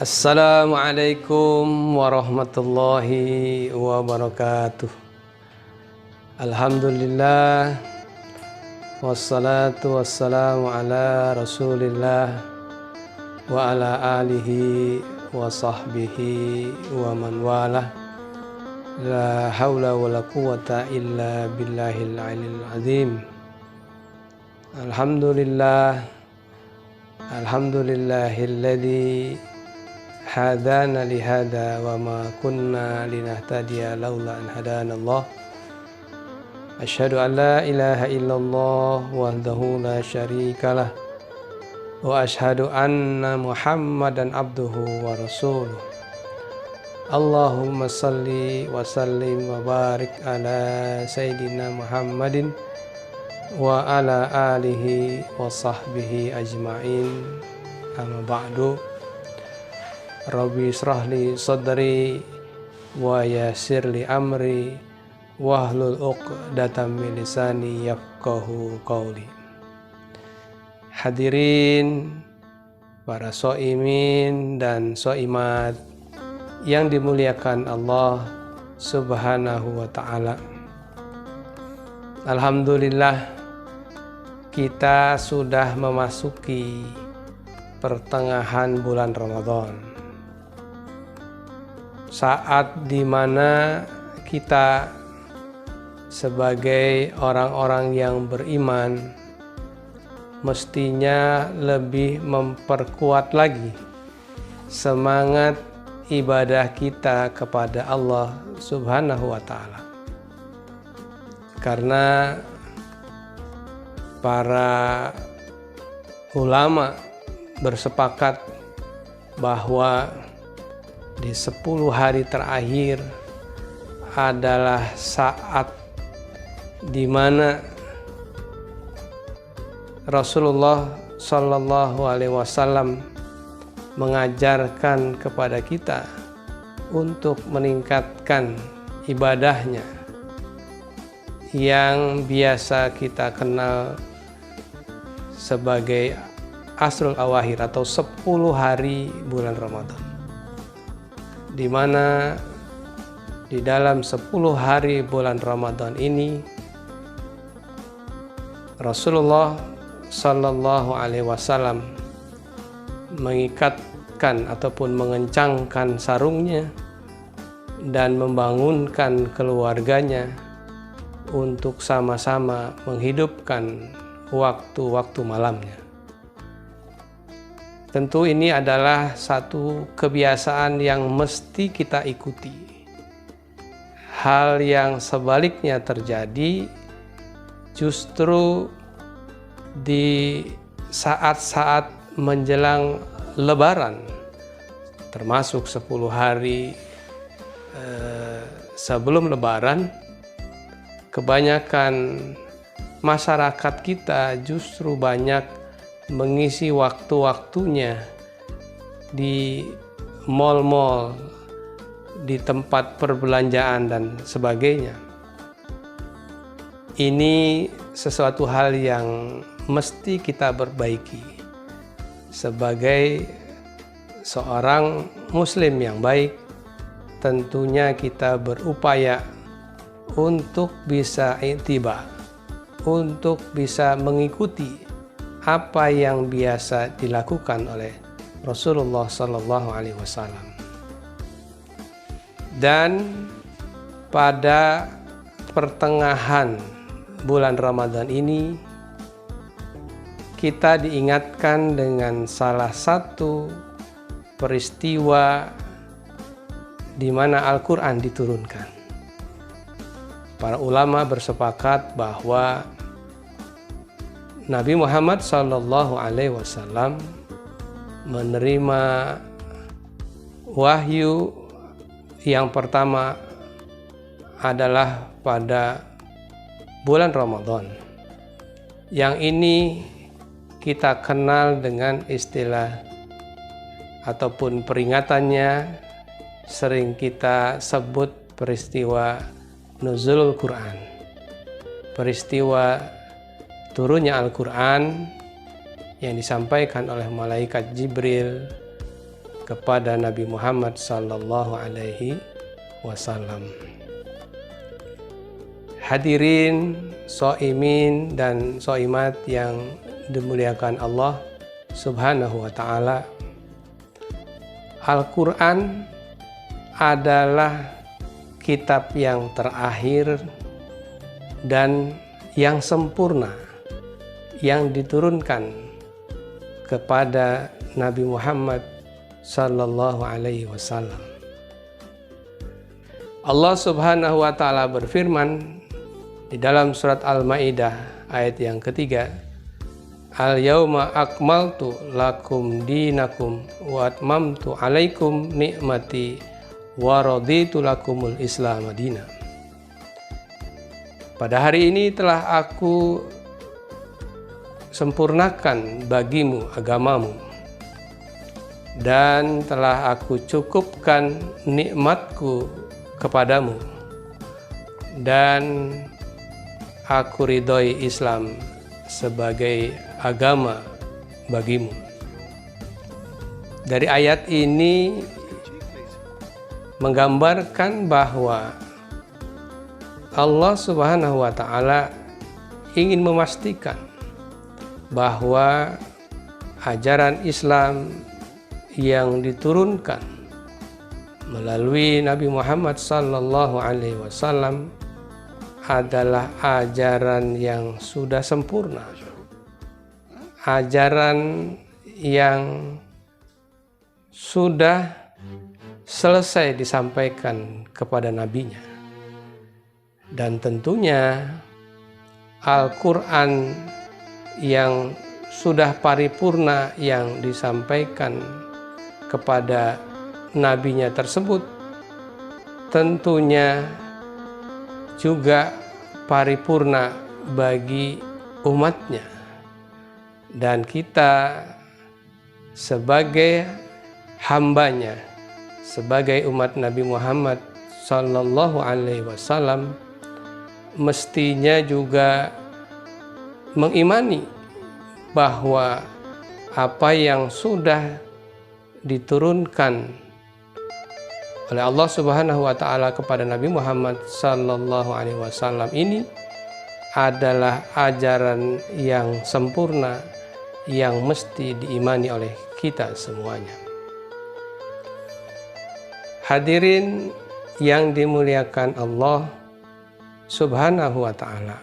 Assalamualaikum warahmatullahi wabarakatuh. Alhamdulillah, wassalatu wassalamu ala rasulillah wa ala alihi wa sahbihi wa man walah. La hawla wa la quwata illa billahil alil azim. Alhamdulillahilladzi hadana lihada wa ma kunna linahtadiya laula an hadana Allah. Asyhadu an la ilaha illallah wahdahu la syarikalah wa asyhadu anna Muhammadan abduhu wa rasuluh. Allahumma salli wa sallim wa barik ala sayyidina Muhammadin wa ala alihi wa sahbihi ajma'in. Amma ba'du. Rabbi israhli sadri wa yassirli amri wahlul 'uqdatam min lisani yafqahu qawli. Hadirin para shaimin dan shaimat yang dimuliakan Allah Subhanahu wa ta'ala. Alhamdulillah, kita sudah memasuki pertengahan bulan Ramadan. Saat dimana kita sebagai orang-orang yang beriman mestinya lebih memperkuat lagi semangat ibadah kita kepada Allah Subhanahu wa ta'ala. Karena para ulama bersepakat bahwa di 10 hari terakhir adalah saat di mana Rasulullah Shallallahu Alaihi Wasallam mengajarkan kepada kita untuk meningkatkan ibadahnya yang biasa kita kenal sebagai Asrul Awakhir atau 10 hari bulan Ramadan, di mana di dalam 10 hari bulan Ramadan ini Rasulullah Sallallahu Alaihi Wasallam mengikatkan ataupun mengencangkan sarungnya dan membangunkan keluarganya untuk sama-sama menghidupkan waktu-waktu malamnya. Tentu ini adalah satu kebiasaan yang mesti kita ikuti. Hal yang sebaliknya terjadi justru di saat-saat menjelang Lebaran, termasuk 10 hari sebelum Lebaran. Kebanyakan masyarakat kita justru banyak mengisi waktu-waktunya di mal-mal, di tempat perbelanjaan dan sebagainya. Ini sesuatu hal yang mesti kita perbaiki sebagai seorang muslim yang baik. Tentunya kita berupaya untuk bisa ittiba, untuk bisa mengikuti apa yang biasa dilakukan oleh Rasulullah Sallallahu Alaihi Wasallam. Dan pada pertengahan bulan Ramadan ini kita diingatkan dengan salah satu peristiwa di mana Al-Quran diturunkan. Para ulama bersepakat bahwa Nabi Muhammad Sallallahu Alaihi Wasallam menerima wahyu yang pertama adalah pada bulan Ramadan. Yang ini kita kenal dengan istilah ataupun peringatannya sering kita sebut peristiwa Nuzulul Quran, peristiwa turunnya Al-Quran yang disampaikan oleh malaikat Jibril kepada Nabi Muhammad sallallahu alaihi wasallam. Hadirin shaimin dan shaimat yang dimuliakan Allah Subhanahu wa taala. Al-Qur'an adalah kitab yang terakhir dan yang sempurna yang diturunkan kepada Nabi Muhammad sallallahu alaihi wasallam. Allah Subhanahu wa taala berfirman di dalam surat Al-Maidah ayat yang ketiga, Al-yauma akmaltu lakum dinakum wa atmamtu alaikum ni'mati wa raditu lakumul Islam madina. Pada hari ini telah aku sempurnakan bagimu agamamu dan telah aku cukupkan nikmatku kepadamu dan aku ridhoi Islam sebagai agama bagimu. Dari ayat ini menggambarkan bahwa Allah Subhanahu wa taala ingin memastikan bahwa ajaran Islam yang diturunkan melalui Nabi Muhammad sallallahu alaihi wasallam adalah ajaran yang sudah sempurna, ajaran yang sudah selesai disampaikan kepada nabinya. Dan tentunya Al-Quran yang sudah paripurna yang disampaikan kepada nabinya tersebut tentunya juga paripurna bagi umatnya, dan kita sebagai hambanya, sebagai umat Nabi Muhammad sallallahu alaihi wasallam mestinya juga mengimani bahwa apa yang sudah diturunkan oleh Allah Subhanahu wa taala kepada Nabi Muhammad sallallahu alaihi wasallam ini adalah ajaran yang sempurna yang mesti diimani oleh kita semuanya. Hadirin yang dimuliakan Allah Subhanahu wa taala.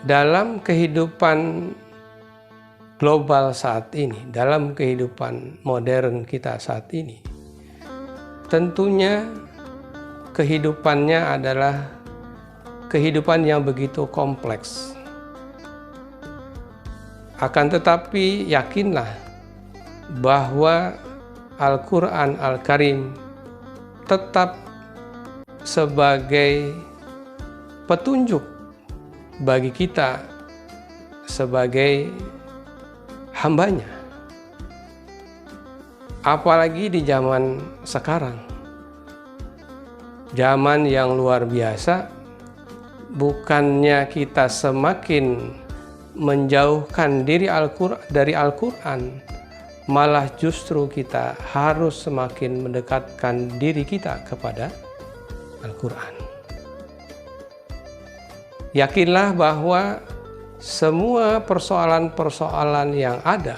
Dalam kehidupan global saat ini, dalam kehidupan modern kita saat ini, tentunya kehidupannya adalah kehidupan yang begitu kompleks. Akan tetapi yakinlah bahwa Al-Quran Al-Karim tetap sebagai petunjuk bagi kita sebagai hambanya. Apalagi di zaman sekarang, zaman yang luar biasa, bukannya kita semakin menjauhkan diri dari Al-Quran, malah justru kita harus semakin mendekatkan diri kita kepada Al-Quran. Yakinlah bahwa semua persoalan-persoalan yang ada,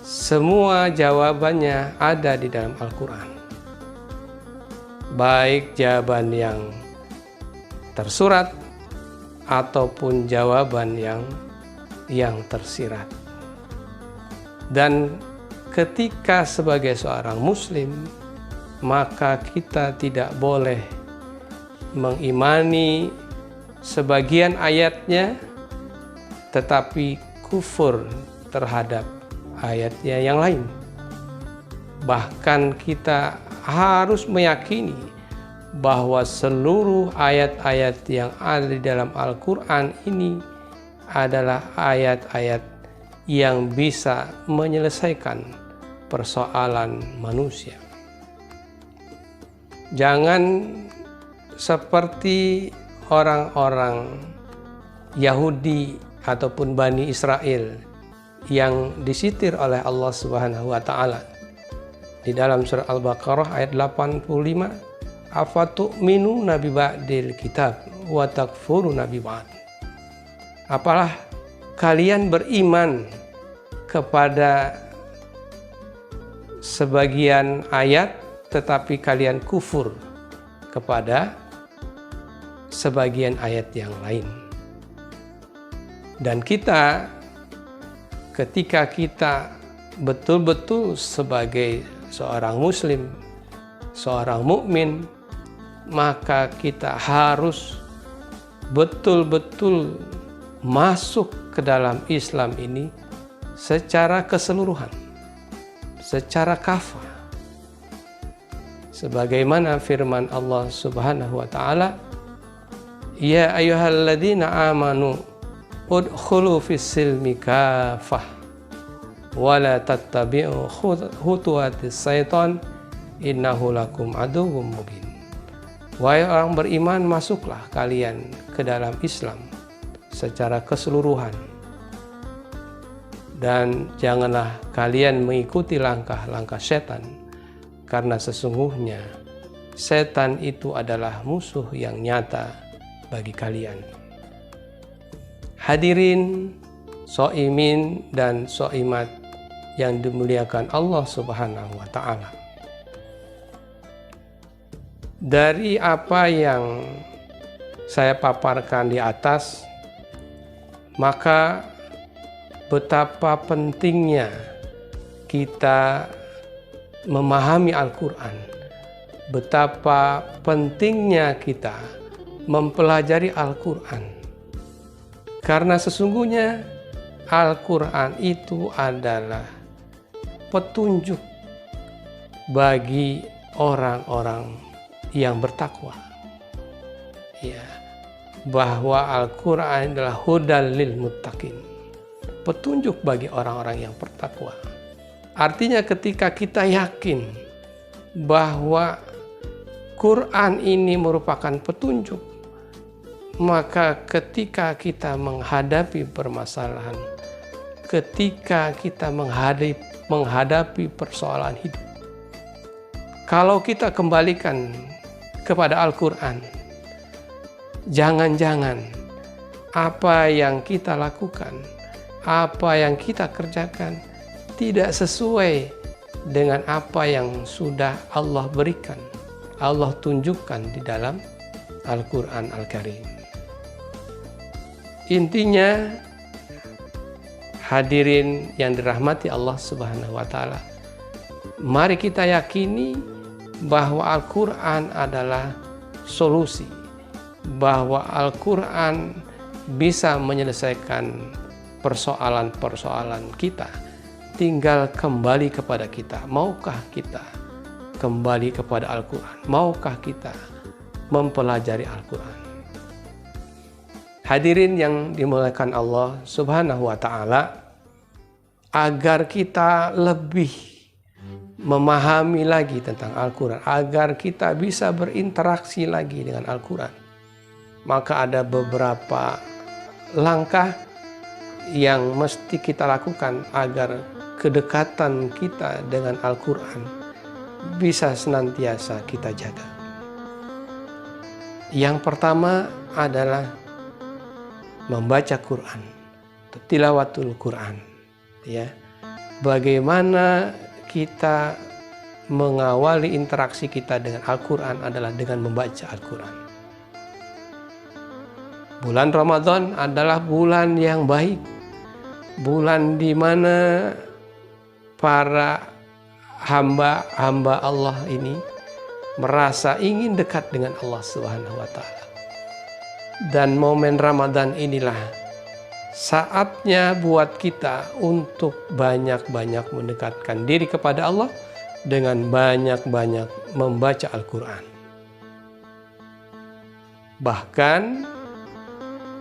semua jawabannya ada di dalam Al-Quran. Baik jawaban yang tersurat ataupun jawaban yang tersirat. Dan ketika sebagai seorang muslim, maka kita tidak boleh mengimani sebagian ayatnya tetapi kufur terhadap ayatnya yang lain. Bahkan kita harus meyakini bahwa seluruh ayat-ayat yang ada di dalam Al-Quran ini adalah ayat-ayat yang bisa menyelesaikan persoalan manusia. Jangan seperti orang-orang Yahudi ataupun Bani Israel yang disitir oleh Allah Subhanahu wa taala. Di dalam surah Al-Baqarah ayat 85, afatu'minuna bi ba'dil kitab wa takfuruna bi ba'd. Apalah kalian beriman kepada sebagian ayat tetapi kalian kufur kepada sebagian ayat yang lain. Dan kita, ketika kita betul-betul sebagai seorang muslim, seorang mukmin, maka kita harus betul-betul masuk ke dalam Islam ini secara keseluruhan, secara kafah. Sebagaimana firman Allah Subhanahu wa taala, ya ayyuhalladzina amanu udkhulu fis silmi kafah wa la tattabi'u khutuwatis syaitan innahu lakum aduwwum mubin. Wahai orang beriman, masuklah kalian ke dalam Islam secara keseluruhan. Dan janganlah kalian mengikuti langkah-langkah setan, karena sesungguhnya setan itu adalah musuh yang nyata bagi kalian. Hadirin, soimin dan soimat yang dimuliakan Allah Subhanahu wa ta'ala. Dari apa yang saya paparkan di atas, maka betapa pentingnya kita memahami Al-Quran, betapa pentingnya kita mempelajari Al-Quran. Karena sesungguhnya Al-Quran itu adalah petunjuk bagi orang-orang yang bertakwa. Ya, bahwa Al-Quran adalah hudal lil muttaqin, petunjuk bagi orang-orang yang bertakwa. Artinya ketika kita yakin bahwa Quran ini merupakan petunjuk, maka ketika kita menghadapi permasalahan, ketika kita menghadapi persoalan hidup, kalau kita kembalikan kepada Al-Quran, jangan-jangan apa yang kita lakukan, apa yang kita kerjakan tidak sesuai dengan apa yang sudah Allah berikan, Allah tunjukkan di dalam Al-Quran Al-Karim. Intinya, hadirin yang dirahmati Allah Subhanahu wa ta'ala, mari kita yakini bahwa Al-Quran adalah solusi, bahwa Al-Quran bisa menyelesaikan persoalan-persoalan kita. Tinggal kembali kepada kita. Maukah kita kembali kepada Al-Quran? Maukah kita mempelajari Al-Quran? Hadirin yang dimuliakan Allah Subhanahu wa ta'ala, agar kita lebih memahami lagi tentang Al-Quran, agar kita bisa berinteraksi lagi dengan Al-Quran, maka ada beberapa langkah yang mesti kita lakukan agar kedekatan kita dengan Al-Quran bisa senantiasa kita jaga. Yang pertama adalah membaca Quran, tilawatul Quran. Ya, bagaimana kita mengawali interaksi kita dengan Al-Quran adalah dengan membaca Al-Quran. Bulan Ramadan adalah bulan yang baik, bulan di mana para hamba-hamba Allah ini merasa ingin dekat dengan Allah Subhanahu wa ta'ala. Dan momen Ramadan inilah saatnya buat kita untuk banyak-banyak mendekatkan diri kepada Allah dengan banyak-banyak membaca Al-Quran. Bahkan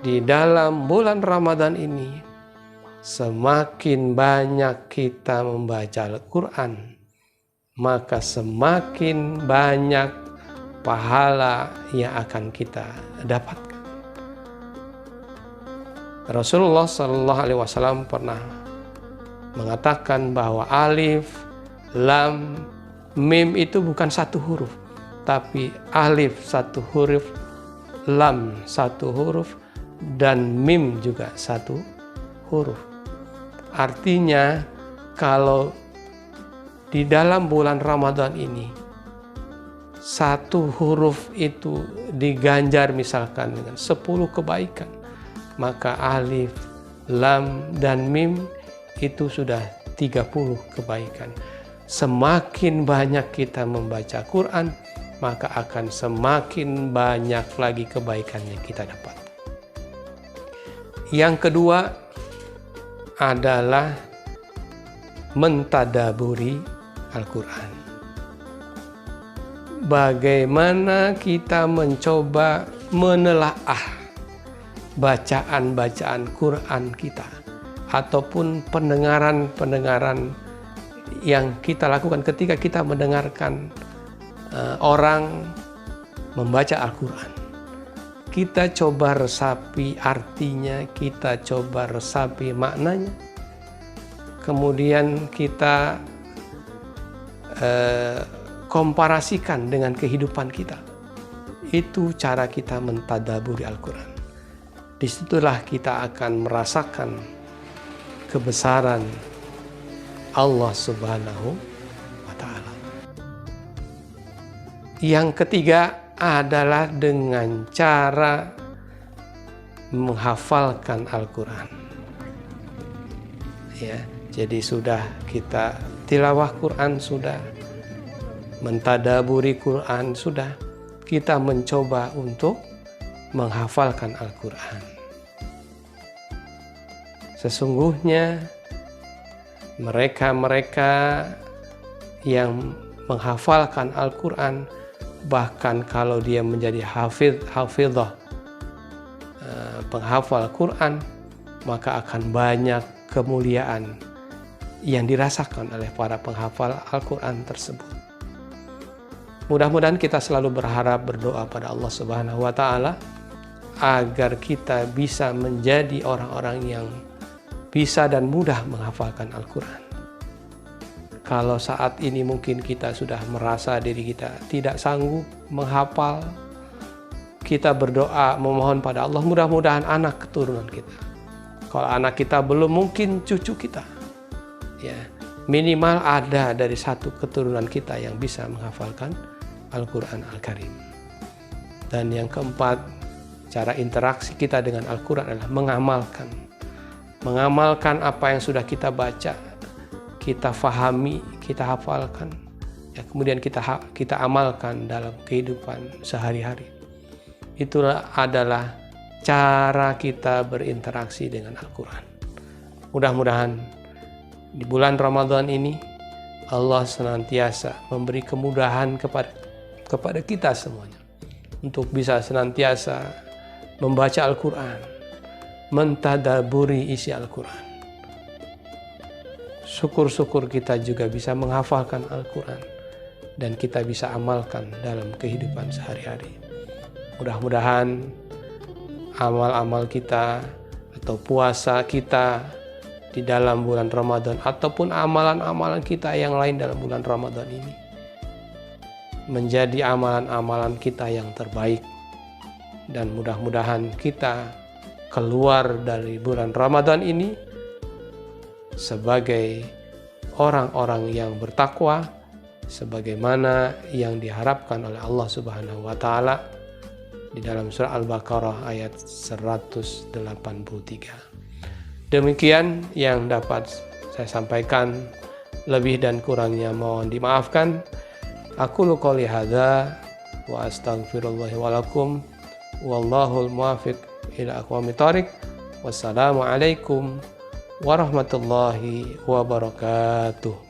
di dalam bulan Ramadan ini, semakin banyak kita membaca Al-Quran, maka semakin banyak pahala yang akan kita dapatkan. Rasulullah Shallallahu Alaihi Wasallam pernah mengatakan bahwa alif, lam, mim itu bukan satu huruf, tapi alif satu huruf, lam satu huruf, dan mim juga satu huruf. Artinya kalau di dalam bulan Ramadan ini satu huruf itu diganjar misalkan dengan 10 kebaikan, maka alif, lam, dan mim itu sudah 30 kebaikan. Semakin banyak kita membaca Quran, maka akan semakin banyak lagi kebaikan yang kita dapat. Yang kedua adalah mentadaburi Al-Quran. Bagaimana kita mencoba menelaah bacaan-bacaan Quran kita ataupun pendengaran-pendengaran yang kita lakukan ketika kita mendengarkan orang membaca Al-Quran. Kita coba resapi artinya, kita coba resapi maknanya, kemudian kita komparasikan dengan kehidupan kita. Itu cara kita mentadaburi Al-Quran. Disitulah kita akan merasakan kebesaran Allah Subhanahu wa Ta'ala. Yang ketiga adalah dengan cara menghafalkan Al-Quran. Ya, jadi sudah kita tilawah Quran, sudah mentadaburi Quran, sudah kita mencoba untuk menghafalkan Al-Quran. Sesungguhnya mereka-mereka yang menghafalkan Al-Quran, bahkan kalau dia menjadi hafidhah, penghafal Quran, maka akan banyak kemuliaan yang dirasakan oleh para penghafal Al-Quran tersebut. Mudah-mudahan kita selalu berharap, berdoa pada Allah Subhanahu wa Ta'ala agar kita bisa menjadi orang-orang yang bisa dan mudah menghafalkan Al-Quran. Kalau saat ini mungkin kita sudah merasa diri kita tidak sanggup menghafal, kita berdoa memohon pada Allah, mudah-mudahan anak keturunan kita. Kalau anak kita belum, mungkin cucu kita. Ya, minimal ada dari satu keturunan kita yang bisa menghafalkan Al-Quran Al-Karim. Dan yang keempat, cara interaksi kita dengan Al-Quran adalah mengamalkan apa yang sudah kita baca, kita fahami, kita hafalkan, ya, kemudian kita amalkan dalam kehidupan sehari-hari. Itulah adalah cara kita berinteraksi dengan Al-Quran. Mudah-mudahan di bulan Ramadan ini Allah senantiasa memberi kemudahan kepada kita semuanya untuk bisa senantiasa membaca Al-Quran, mentadaburi isi Al-Quran. Syukur-syukur kita juga bisa menghafalkan Al-Quran dan kita bisa amalkan dalam kehidupan sehari-hari. Mudah-mudahan amal-amal kita atau puasa kita di dalam bulan Ramadan ataupun amalan-amalan kita yang lain dalam bulan Ramadan ini menjadi amalan-amalan kita yang terbaik, dan mudah-mudahan kita keluar dari bulan Ramadan ini sebagai orang-orang yang bertakwa sebagaimana yang diharapkan oleh Allah Subhanahu wa Ta'ala di dalam surah Al-Baqarah ayat 183. Demikian yang dapat saya sampaikan, lebih dan kurangnya mohon dimaafkan. Aqulu qouli hadza wa astaghfirullah wa lakum wallahul muwaffiq ila aqwamit thoriq. Wassalamu alaikum warahmatullahi wabarakatuh.